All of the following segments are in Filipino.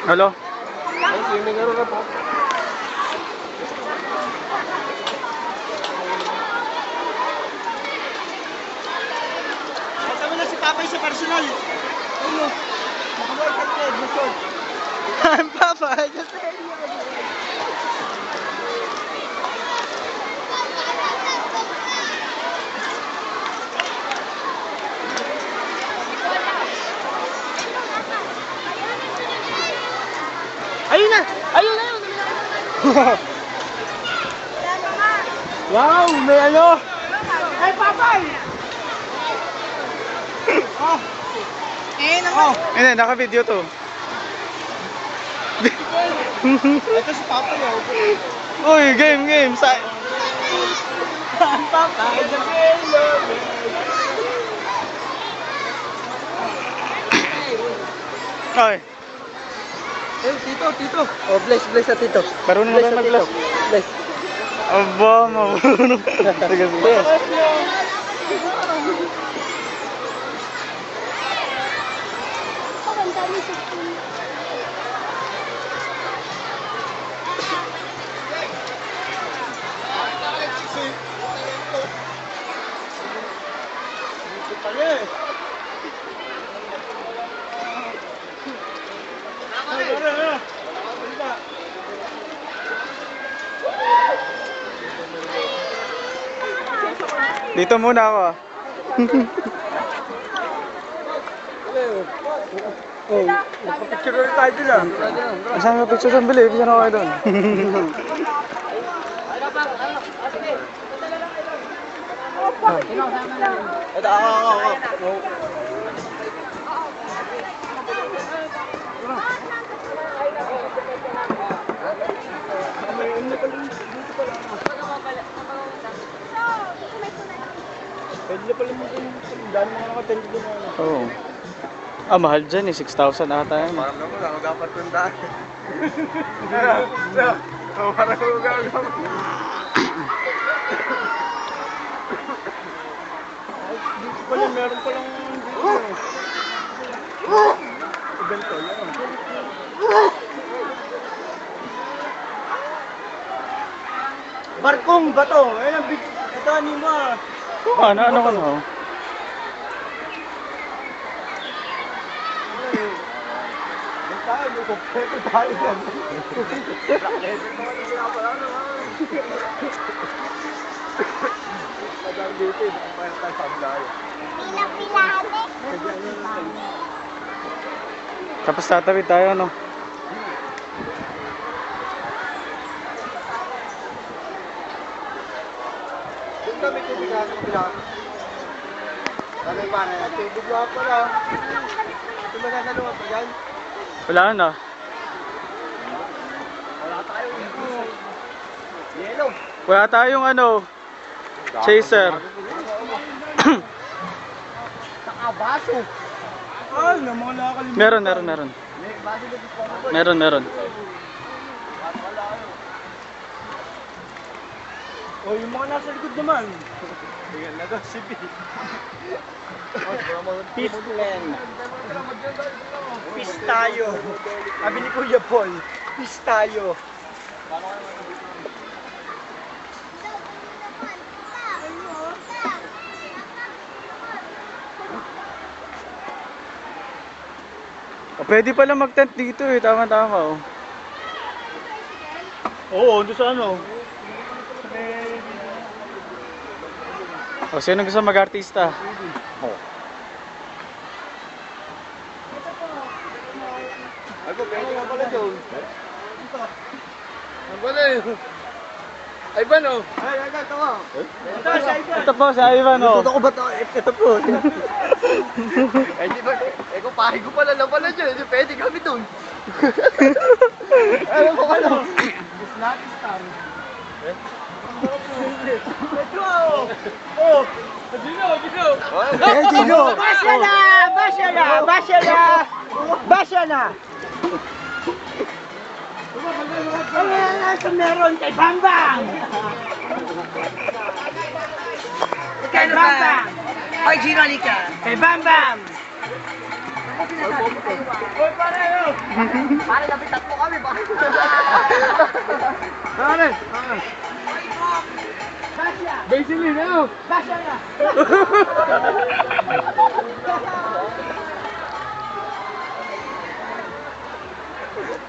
Halo? Ay, swimming na po. Sabi na si Papay sa personal. Ayun. Nakabuhay ka na, Edmondson. I'm Papay. Ayun na! Ayun na yun! Wow! May ano! Ay, Papay! Oh! Eh, naman. Hindi, naka-video to. Ito si Papay, oh. Uy, game. Papay, the hello! Okay. Eh, tito. Oh, bless sa tito. Marunong na tayo mag-bless. Bless. Aba, marunong. Sige. Dito muna ako ah. Oh, magpa-picture ulit tayo dun ah. Saan ka picture saan bili? Bisa na kayo doon. Ito, ako. Pwede pala mo dun. Daan mo naka-attend dun. Oo. Ah, mahal dyan eh. 6,000 ata yan. Parang naman lang, mag-apat ng daan. Parang mag-apat. Dito pala, meron palang dito. Ibento, yan. Barkong bato. Ayun ang big... Ito, anima. Ano ka na? Tayo, may kompleto tayo dyan. Raketin mo na siya pala naman. Pagdang dito, mayroon tayo pagdayo. Tapos tatawid tayo, no? Doon kami tubig na kabila. Sabi pa na, tubig lang pala. Ito ba sa luwan pa dyan? Wala na. Wala tayo. Yellow. Wala tayong ano, chaser. Saka baso. Ay, naman nakakalimutan. Meron. May baso na dito. Meron. O, yung mga nasa likod naman. Tingnan na daw si B. Peaceland. Peace tayo. Sabi ni Kuya Paul, peace tayo. Pwede pala mag-tent dito eh. Tama-tama oh. Oo, doon sa ano? O, sino gusto mag-artista? Oh. Ako, pwede nga pala doon. Ang pala yun. Ay, ba no? Ay, ito ko. Ito, sa Ivan. Ito po, si Ivan oh. Ito ko ba ito? Ito po. Eh, di ba? Eh, kung pahay ko pala lang pala dyan. Pwede kami doon. Alam mo ano? It's not star. Ito oh! Dino! Basya na! Ano meron kay Bambang? Kay Bambang! Hoy, Gino, halika. Kay Bambang! Hoy, pare, ano? Pare, dapat tatlo kami, pare. Pare, pare. Basically, no. Basya na.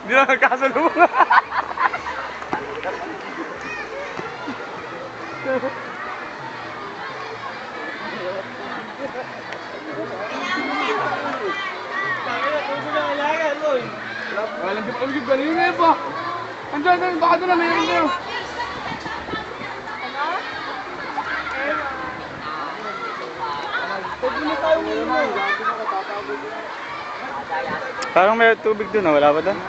Hindi na nagkasalubong. Walang di pa kami kanina eh pa. Andiyan, baka doon na mayroon kayo. Parang may tubig doon, wala ba doon?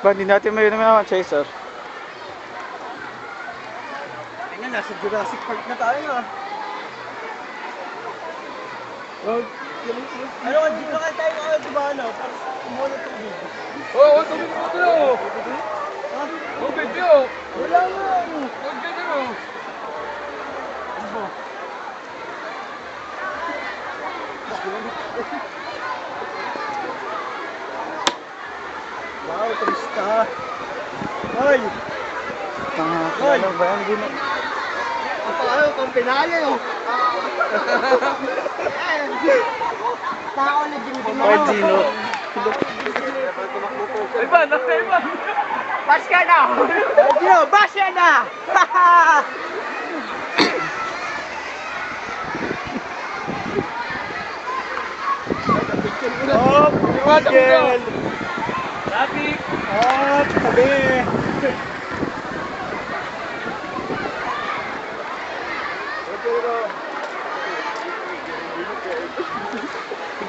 Ba, hindi natin may naman ang chaser. Tingnan, nasa Jurassic Park na tayo ah. Ano, dito ka tayo mga diba ano? Para kumuha ng tubig. Oo, tubig mo ito oh. Tubig yun. Wala nga ano. Tubig yun. Ano ba? Wow, turista. Hoy! Hoy! Ano ba yan? Hindi na... Paano kung pinali oh? Tao na din Ay, Gino. Iban, nasa Iban! Bash ka na! Gino, bash ka na! Hop! Miguel! Traffic! Hop! Tabi!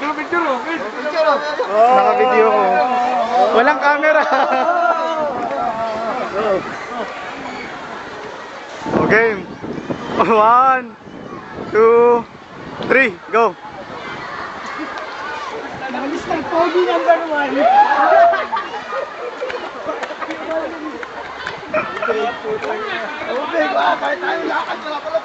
Picture oh! Picture oh! Naka-video ko. Walang camera. O, game. 1, 2, 3, go. Mr. Pogi number 1! Okay, kahit tayo lakad na pala.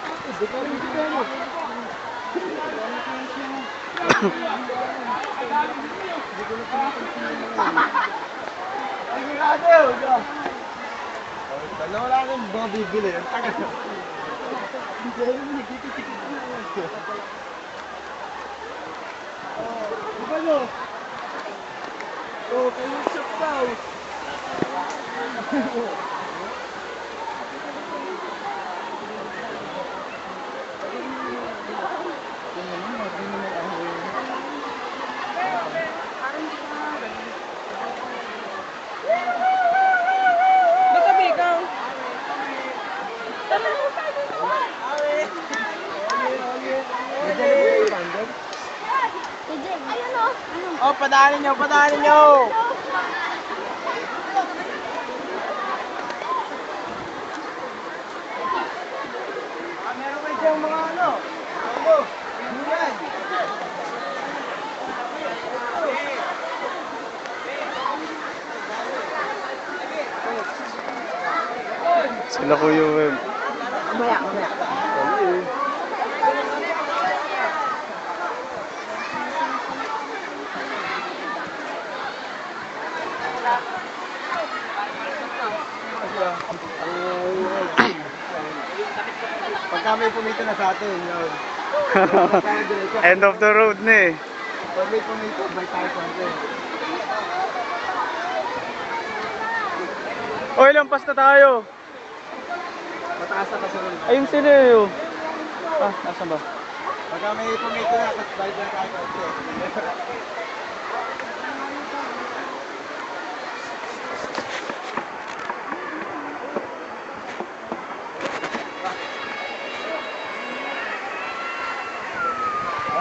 Dalawa lang yung mga bibili. Ang tagal. Diba no? Oh, kayo siya daw. Oh, padaanin nyo, padaanin nyo! Meron kayo diyang mga ano? Ano? Yan! Sila Kuya Web. Mamaya, mamaya. Pagka may pumito na sa atin, yun. End of the road na eh. Pag may pumito, may tayo sa atin. Oy, lampas na tayo. Mataas na kasunod. Ayun sila eh. Oh. Ah, nasan ba? Pagka may pumito na, tapos balik na tayo sa atin.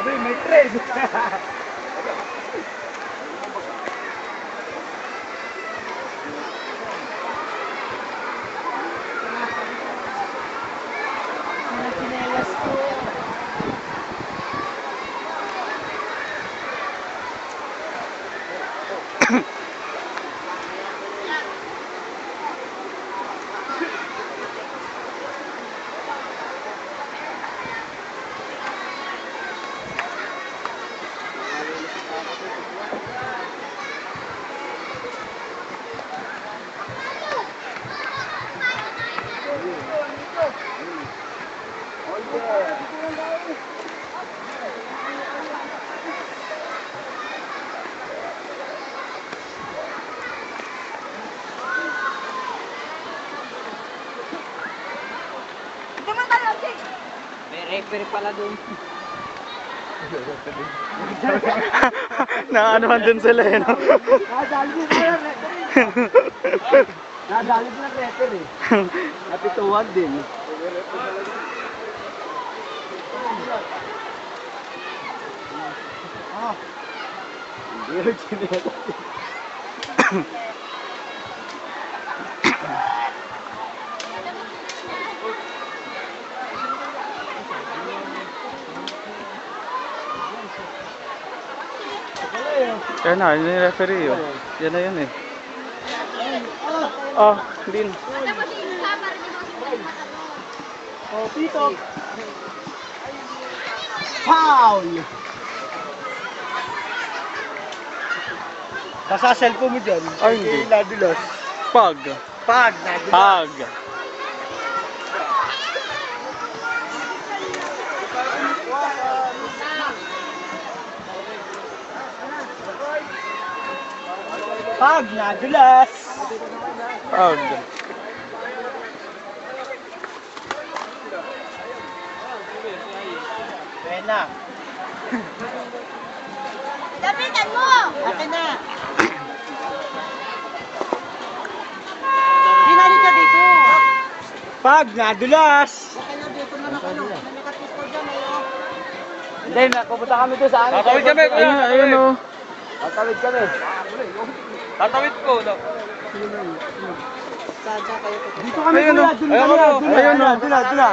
Abi, may tres! Ito man tayo, Jay. May referee pala doon. Nakaanuhan din sila eh. No? Nadali din ang referee. Napituwag din. Hindi rin sineta. Kaya na, yun yung referee yun. Yan na yun eh. Oh, din. Oh, Tito. Foul! Basta cellphone mo dyan. Ay, hindi. Nadulas. Pag. Pag, nadulas. Pag. Pag, nadulas. Pag. Ayan na. Lapitan mo! Akin na. Hinali ka dito. Pag, nadulas. Hindi, pupunta kami doon sa amin. Tatawid kami, kuya. Ayun, ayun oh. Tatawid kami. Tatawid ko. Dito kami, Ayun, kuya. oh. Doon Ayun, kami. oh. Doon Ayun, na, oh. doon na, doon na.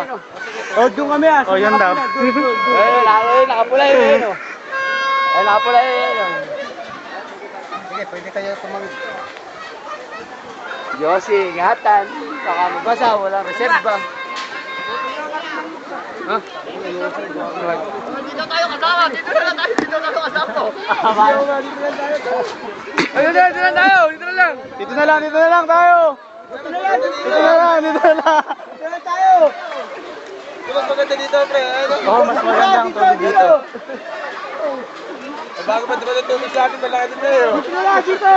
Oh, doon kami. Oh, yan daw. Ayun, nakapula yun. Ayun, nakapula yun. Sige, pwede kayo tumawid. Yossi, ingatan. Baka mabasa, walang reserva. Ha? Dito tayo kasama. Dito na lang tayo. Dito na lang kasama. Ayun na, dito na tayo. Dito na lang. Dito na lang, dito na lang tayo. Dito na lang, Dito na lang, dito na lang. dito na tayo. Mas maganda dito, pre. Oh, mas maganda ang tubig dito. Bago pa diba natubig sa atin, malaki din tayo. Dito na lang, dito.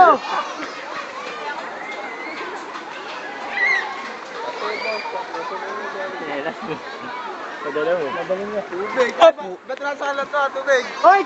Tubig. Ba't nasa kalat to, tubig? Hoy,